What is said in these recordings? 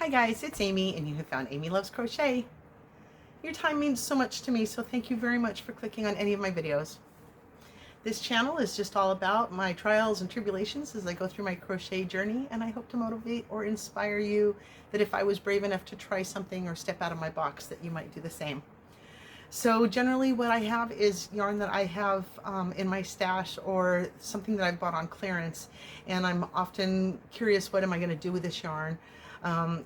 Hi guys, it's Amy and you have found Amy Loves Crochet. Your time means so much to me, so thank you very much for clicking on any of my videos. This channel is just all about my trials and tribulations as I go through my crochet journey, and I hope to motivate or inspire you that if I was brave enough to try something or step out of my box, that you might do the same. So generally what I have is yarn that I have in my stash or something that I've bought on clearance, and I'm often curious, what am I going to do with this yarn?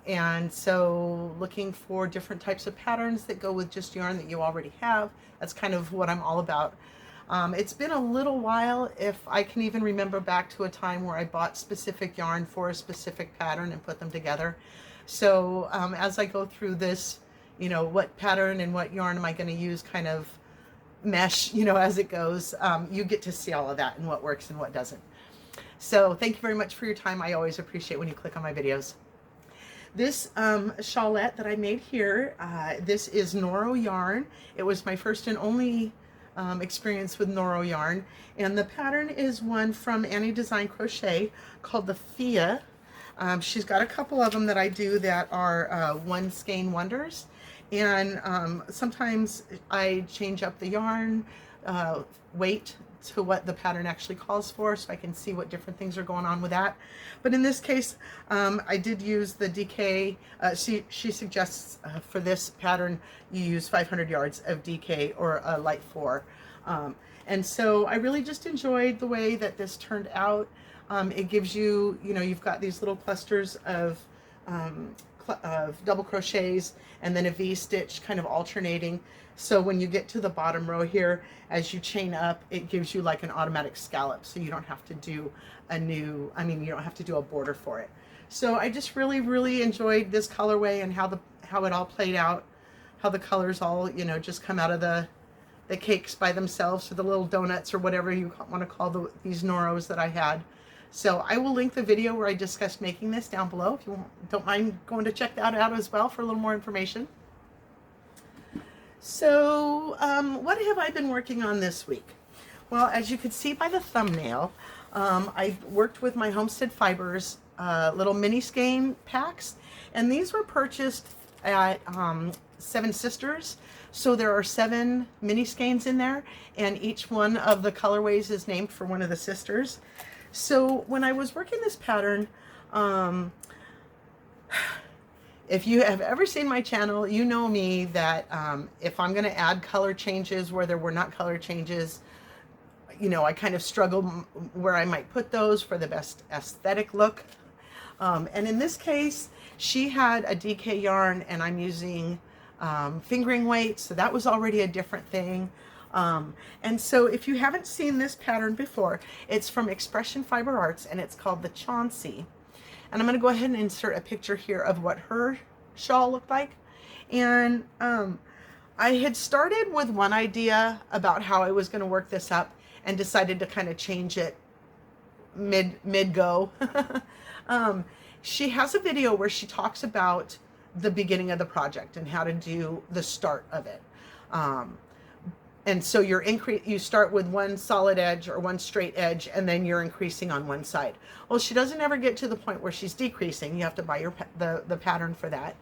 And so looking for different types of patterns that go with just yarn that you already have. That's kind of what I'm all about. It's been a little while, if I can even remember back to a time where I bought specific yarn for a specific pattern and put them together. So as I go through this, you know, what pattern and what yarn am I going to use kind of mesh, you know, as it goes, you get to see all of that and what works and what doesn't. So thank you very much for your time. I always appreciate when you click on my videos. This shawlette that I made here, this is Noro yarn. It was my first and only experience with Noro yarn, and the pattern is one from Annie Design Crochet called the Fia. She's got a couple of them that I do that are one skein wonders, and sometimes I change up the yarn weight to what the pattern actually calls for, so I can see what different things are going on with that. But in this case, I did use the DK. She suggests for this pattern you use 500 yards of DK or a light 4. And so I really just enjoyed the way that this turned out. It gives you, you know, you've got these little clusters of double crochets and then a V-stitch kind of alternating. So when you get to the bottom row here, as you chain up, it gives you like an automatic scallop, so you don't have to do a new, you don't have to do a border for it. So I just really enjoyed this colorway and how it all played out, how the colors all, you know, just come out of the cakes by themselves, or the little donuts, or whatever you want to call these Noros that I had. So I will link the video where I discussed making this down below if you don't mind going to check that out as well for a little more information. So what have I been working on this week? Well, as you can see by the thumbnail, I worked with my Homestead Fibers little mini skein packs, and these were purchased at Seven Sisters. So there are 7 mini skeins in there, and each one of the colorways is named for one of the sisters. So when I was working this pattern, if you have ever seen my channel, you know me that if I'm going to add color changes where there were not color changes, you know, I kind of struggle where I might put those for the best aesthetic look. And in this case, she had a DK yarn, and I'm using fingering weight, so that was already a different thing. And so if you haven't seen this pattern before, it's from Expression Fiber Arts, and it's called the Chauncey. And I'm going to go ahead and insert a picture here of what her shawl looked like. And I had started with one idea about how I was going to work this up, and decided to kind of change it mid-go. She has a video where she talks about the beginning of the project and how to do the start of it. And so you start with one solid edge or one straight edge, and then you're increasing on one side. Well, she doesn't ever get to the point where she's decreasing. You have to buy the pattern for that.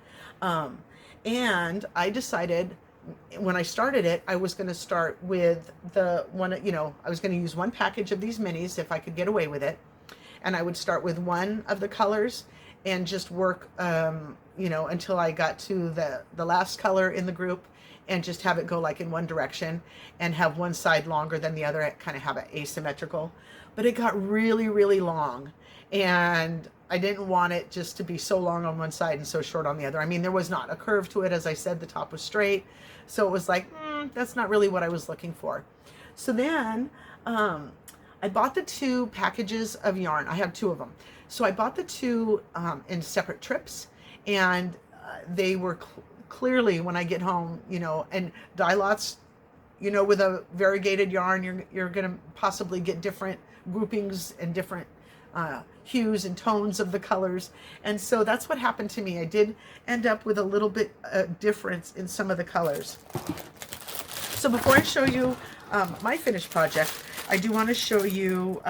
And I decided when I started it, I was going to start with the one, you know, I was going to use one package of these minis if I could get away with it. And I would start with one of the colors and just work, you know, until I got to the last color in the group, and just have it go like in one direction and have one side longer than the other, kind of have it asymmetrical. But it got really long, and I didn't want it just to be so long on one side and so short on the other. I mean, there was not a curve to it. As I said, the top was straight. So it was like, that's not really what I was looking for. So then I bought the 2 packages of yarn. I have 2 of them. So I bought the 2 in separate trips, and they were clearly, when I get home, you know, and dye lots, you know, with a variegated yarn, you're going to possibly get different groupings and different hues and tones of the colors. And so that's what happened to me. I did end up with a little bit difference in some of the colors. So before I show you my finished project, I do want to show you,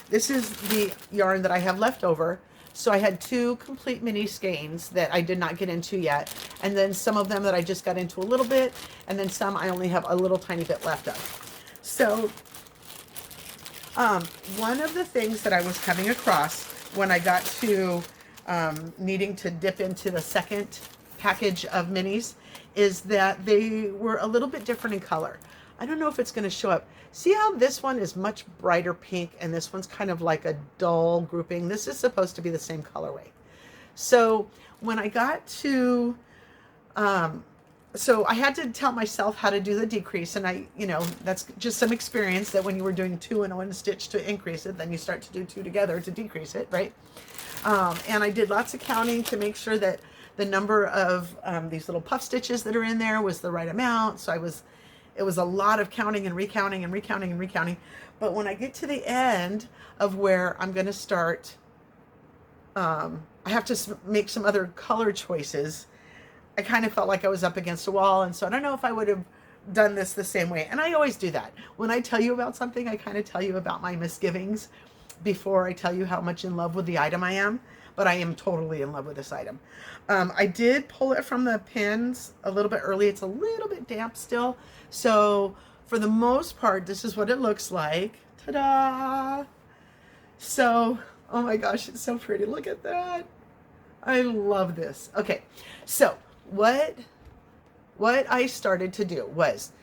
this is the yarn that I have left over So I had 2 complete mini skeins that I did not get into yet, and then some of them that I just got into a little bit, and then some I only have a little tiny bit left of. So one of the things that I was coming across when I got to needing to dip into the second package of minis is that they were a little bit different in color. I don't know if it's going to show up. See how this one is much brighter pink and this one's kind of like a dull grouping. This is supposed to be the same colorway. So when I got to, so I had to tell myself how to do the decrease, and I, you know, that's just some experience that when you were doing 2 in 1 stitch to increase it, then you start to do 2 together to decrease it, right? And I did lots of counting to make sure that the number of these little puff stitches that are in there was the right amount. So it was a lot of counting and recounting and recounting and recounting. But when I get to the end of where I'm going to start, I have to make some other color choices. I kind of felt like I was up against a wall. And so I don't know if I would have done this the same way. And I always do that. When I tell you about something, I kind of tell you about my misgivings before I tell you how much in love with the item I am. But I am totally in love with this item. I did pull it from the pins a little bit early. It's a little bit damp still. So for the most part, this is what it looks like. Ta-da! So, oh my gosh, it's so pretty. Look at that. I love this. Okay, so what I started to do was,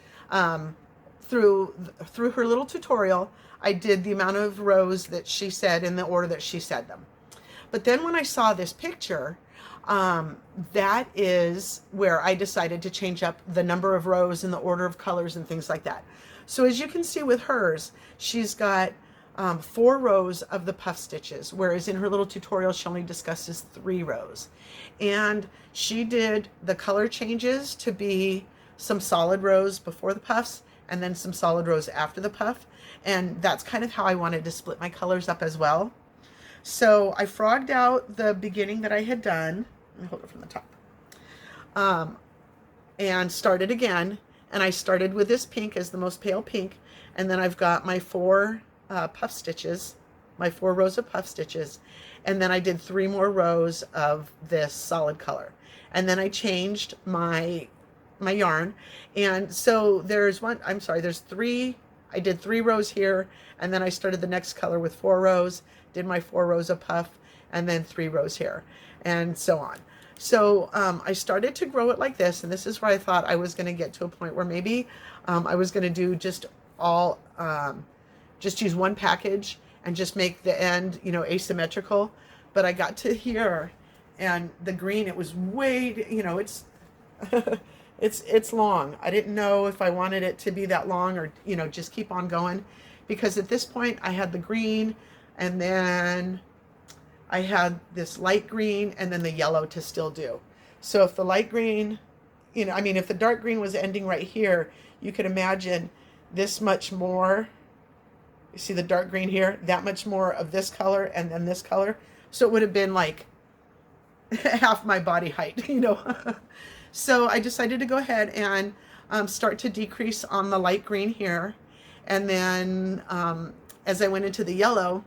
through her little tutorial, I did the amount of rows that she said in the order that she said them. But then when I saw this picture, that is where I decided to change up the number of rows and the order of colors and things like that. So as you can see with hers, she's got 4 rows of the puff stitches, whereas in her little tutorial, she only discusses 3 rows. And she did the color changes to be some solid rows before the puffs and then some solid rows after the puff. And that's kind of how I wanted to split my colors up as well. So I frogged out the beginning that I had done. Let me hold it from the top. And started again. And I started with this pink as the most pale pink. And then I've got my 4 puff stitches, my 4 rows of puff stitches. And then I did 3 more rows of this solid color. And then I changed my yarn. And so there's there's 3. I did 3 rows here. And then I started the next color with 4 rows. Did my 4 rows of puff, and then 3 rows here, and so on. So I started to grow it like this, and this is where I thought I was going to get to a point where maybe I was going to do just use one package and just make the end, you know, asymmetrical. But I got to here, and the green, it was way, you know, it's it's long. I didn't know if I wanted it to be that long or, you know, just keep on going, because at this point I had the green. And then I had this light green and then the yellow to still do. So if the light green, you know, I mean, if the dark green was ending right here, you could imagine this much more. You see the dark green here? That much more of this color and then this color. So it would have been like half my body height, you know. So I decided to go ahead and start to decrease on the light green here. And then as I went into the yellow,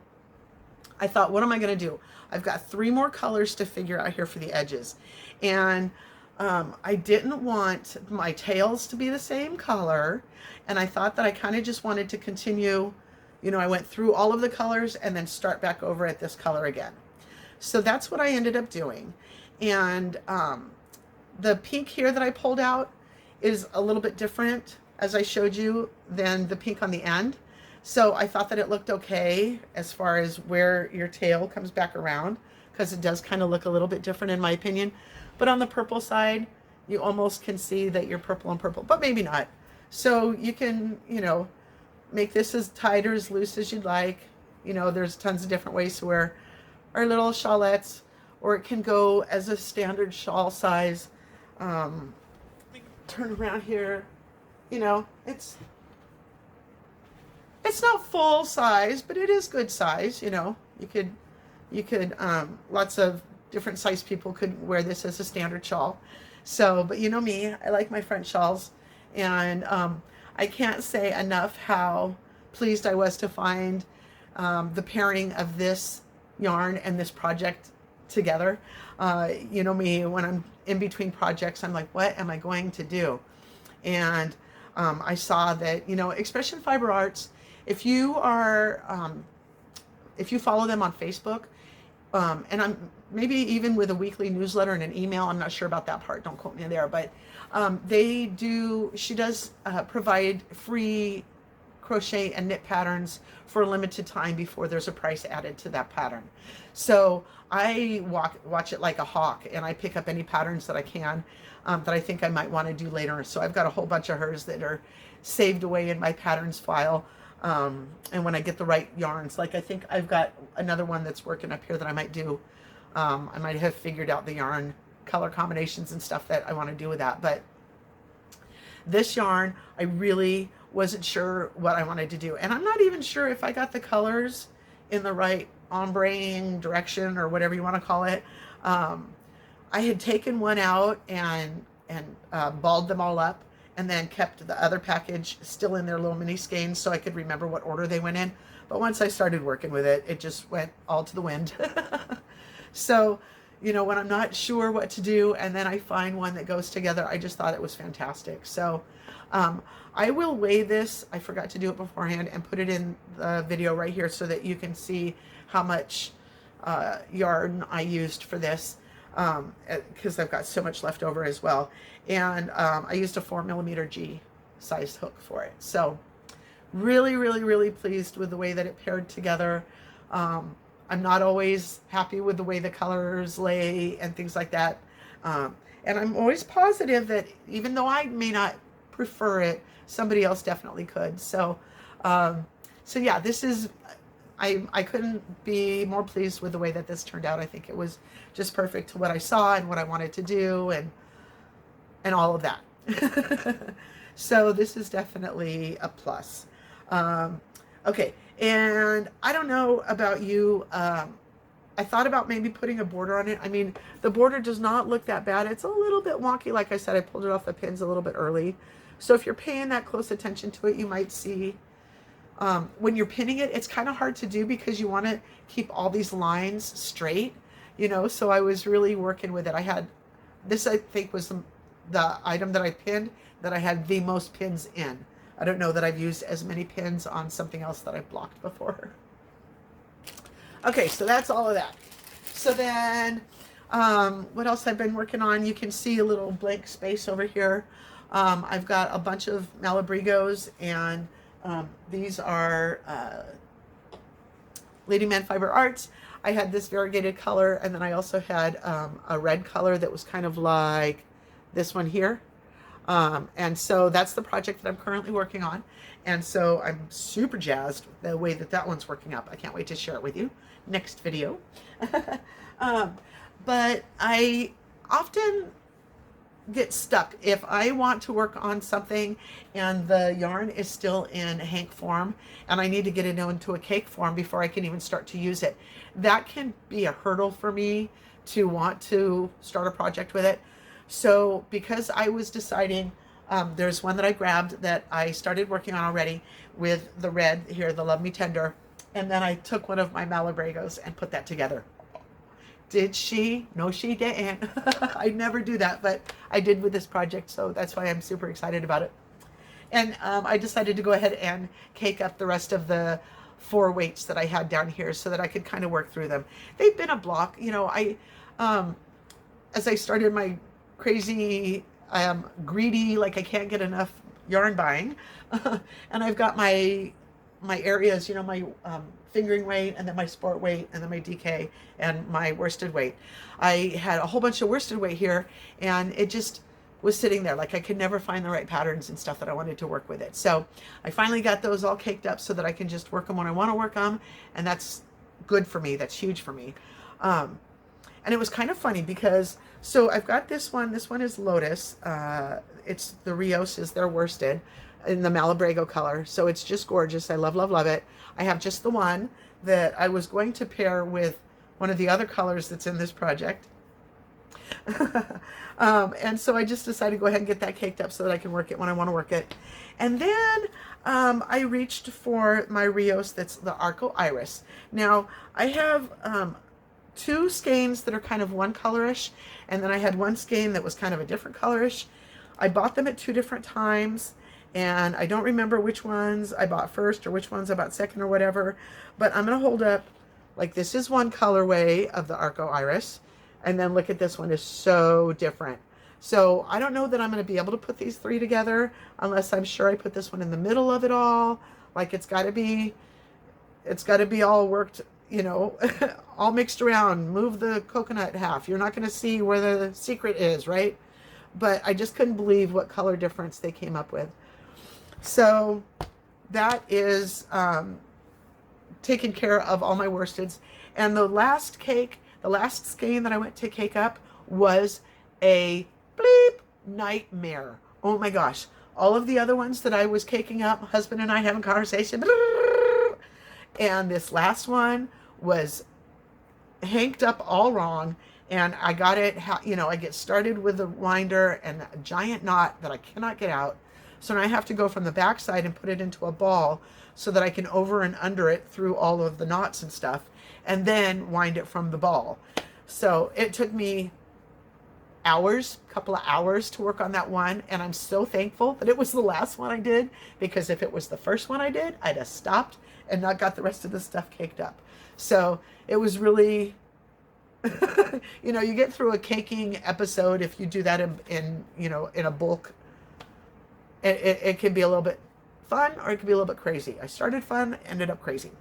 I thought, what am I going to do? I've got 3 more colors to figure out here for the edges. And I didn't want my tails to be the same color. And I thought that I kind of just wanted to continue, you know, I went through all of the colors and then start back over at this color again. So that's what I ended up doing. And the pink here that I pulled out is a little bit different, as I showed you, than the pink on the end. So I thought that it looked okay as far as where your tail comes back around, because it does kind of look a little bit different in my opinion. But on the purple side, you almost can see that you're purple and purple, but maybe not. So you can, you know, make this as tight or as loose as you'd like. You know, there's tons of different ways to wear our little shawlettes, or it can go as a standard shawl size. Turn around here, you know, it's not full size, but it is good size. You know, you could lots of different size people could wear this as a standard shawl. So, but you know me, I like my French shawls, and I can't say enough how pleased I was to find the pairing of this yarn and this project together. You know me, when I'm in between projects, I'm like, what am I going to do? And I saw that, you know, Expression Fiber Arts, if you are, if you follow them on Facebook, and I'm maybe even with a weekly newsletter and an email, I'm not sure about that part, don't quote me there, but she does provide free crochet and knit patterns for a limited time before there's a price added to that pattern. So I watch it like a hawk, and I pick up any patterns that I can that I think I might want to do later. So I've got a whole bunch of hers that are saved away in my patterns file. And when I get the right yarns, like I think I've got another one that's working up here that I might do. I might have figured out the yarn color combinations and stuff that I want to do with that. But this yarn, I really wasn't sure what I wanted to do. And I'm not even sure if I got the colors in the right ombreing direction or whatever you want to call it. I had taken one out and balled them all up, and then kept the other package still in their little mini skeins so I could remember what order they went in. But once I started working with it, it just went all to the wind. So, you know, when I'm not sure what to do and then I find one that goes together, I just thought it was fantastic. So I will weigh this. I forgot to do it beforehand, and put it in the video right here so that you can see how much yarn I used for this, because I've got so much left over as well. And I used a 4mm G size hook for it. So really, really, really pleased with the way that it paired together. I'm not always happy with the way the colors lay and things like that. And I'm always positive that even though I may not prefer it, somebody else definitely could. So, so yeah, this is, I couldn't be more pleased with the way that this turned out. I think it was just perfect to what I saw and what I wanted to do, and all of that. So this is definitely a plus. Okay, and I don't know about you. I thought about maybe putting a border on it. I mean, the border does not look that bad. It's a little bit wonky. Like I said, I pulled it off the pins a little bit early. So if you're paying that close attention to it, you might see when you're pinning it, it's kind of hard to do because you want to keep all these lines straight, you know. So I was really working with it. I had this, I think, was the item that I pinned that I had the most pins in. I don't know that I've used as many pins on something else that I've blocked before. Okay, so that's all of that. So then, what else I've been working on? You can see a little blank space over here. I've got a bunch of Malabrigos, and these are Lady Man Fiber Arts. I had this variegated color, and then I also had a red color that was kind of like this one here. And so that's the project that I'm currently working on. And so I'm super jazzed the way that that one's working out. I can't wait to share it with you next video. But I often get stuck if I want to work on something and the yarn is still in hank form and I need to get it into a cake form before I can even start to use it. That can be a hurdle for me to want to start a project with it. So because I was deciding, there's one that I grabbed that I started working on already with the red here, the Love Me Tender, and then I took one of my Malabrigos and put that together. Did she? No, she didn't. I never do that, but I did with this project, so that's why I'm super excited about it. And I decided to go ahead and cake up the rest of the 4 weights that I had down here so that I could kind of work through them. They've been a block, you know. As I started my crazy, greedy, like I can't get enough yarn buying, and I've got my areas, you know, my fingering weight, and then my sport weight, and then my DK, and my worsted weight. I had a whole bunch of worsted weight here, and it just was sitting there. Like I could never find the right patterns and stuff that I wanted to work with it. So I finally got those all caked up so that I can just work them when I want to work them, and that's good for me. That's huge for me. And it was kind of funny because, so I've got this one is Lotus. It's the Rios is their worsted in the Malabrigo color. So it's just gorgeous. I love, love, love it. I have just the one that I was going to pair with one of the other colors that's in this project. And so I just decided to go ahead and get that caked up so that I can work it when I want to work it. And then I reached for my Rios, that's the Arco Iris. Now, I have two skeins that are kind of one colorish, and then I had one skein that was kind of a different colorish. I bought them at two different times, and I don't remember which ones I bought first or which ones I bought second or whatever, but I'm going to hold up, like, this is one colorway of the Arco Iris, and then look at this one, is so different. So I don't know that I'm going to be able to put these three together unless I'm sure I put this one in the middle of it all. Like, it's got to be all worked, you know, all mixed around. Move the coconut half. You're not going to see where the secret is, right? But I just couldn't believe what color difference they came up with. So that is taking care of all my worsteds. And the last skein that I went to cake up was a bleep nightmare. Oh my gosh. All of the other ones that I was caking up, husband and I having conversation, and this last one was hanked up all wrong. And I got it, you know, I get started with the winder and a giant knot that I cannot get out. So now I have to go from the back side and put it into a ball so that I can over and under it through all of the knots and stuff, and then wind it from the ball. So it took me hours, a couple of hours to work on that one, and I'm so thankful that it was the last one I did, because if it was the first one I did, I'd have stopped and not got the rest of the stuff caked up. So it was really, you know, you get through a caking episode if you do that in you know, in a bulk. It can be a little bit fun, or it can be a little bit crazy. I started fun, ended up crazy.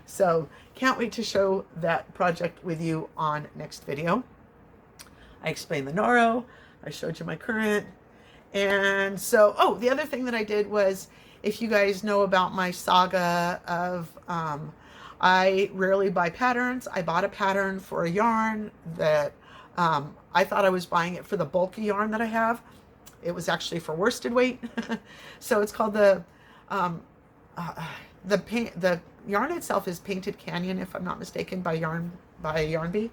So can't wait to show that project with you on next video. I explained the Noro, I showed you my current, and so, oh, the other thing that I did was, if you guys know about my saga of, I rarely buy patterns. I bought a pattern for a yarn that I thought I was buying it for the bulky yarn that I have. It was actually for worsted weight. So it's called the yarn itself is Painted Canyon, if I'm not mistaken, by Yarnbee.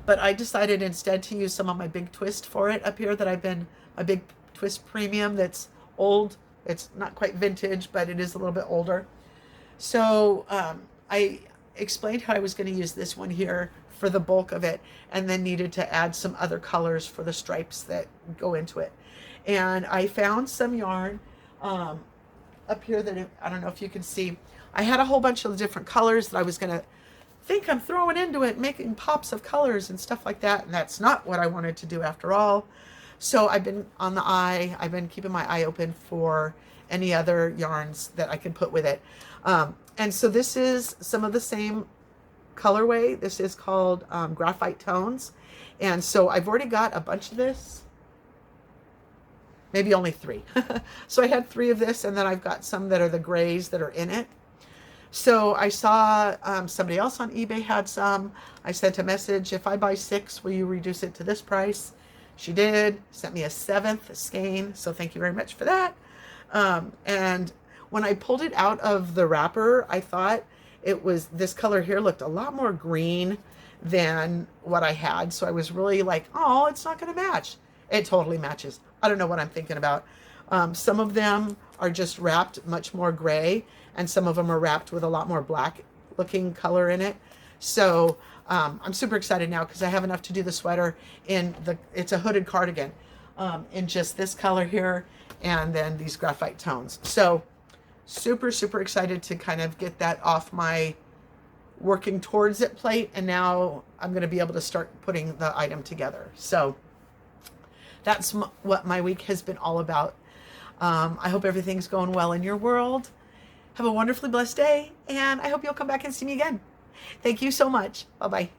But I decided instead to use some of my Big Twist for it up here, that I've been a Big Twist premium that's old. It's not quite vintage, but it is a little bit older. So I explained how I was going to use this one here for the bulk of it, and then needed to add some other colors for the stripes that go into it. And I found some yarn up here that, I don't know if you can see, I had a whole bunch of different colors that I was going to think I'm throwing into it, making pops of colors and stuff like that, and that's not what I wanted to do after all. So I've been I've been keeping my eye open for any other yarns that I can put with it. And so this is some of the same colorway. This is called Graphite Tones. And so I've already got a bunch of this, maybe only 3. So I had 3 of this, and then I've got some that are the grays that are in it. So I saw somebody else on eBay had some. I sent a message, if I buy 6, will you reduce it to this price? She did, sent me a 7th skein, so thank you very much for that. And when I pulled it out of the wrapper, I thought it was, this color here looked a lot more green than what I had. So I was really like, oh, it's not going to match. It totally matches. I don't know what I'm thinking about. Some of them are just wrapped much more gray, and some of them are wrapped with a lot more black looking color in it. So I'm super excited now, because I have enough to do the sweater in it's a hooded cardigan in just this color here, and then these graphite tones. So super, super excited to kind of get that off my working towards it plate. And now I'm going to be able to start putting the item together. So that's what my week has been all about. I hope everything's going well in your world. Have a wonderfully blessed day, and I hope you'll come back and see me again. Thank you so much. Bye-bye.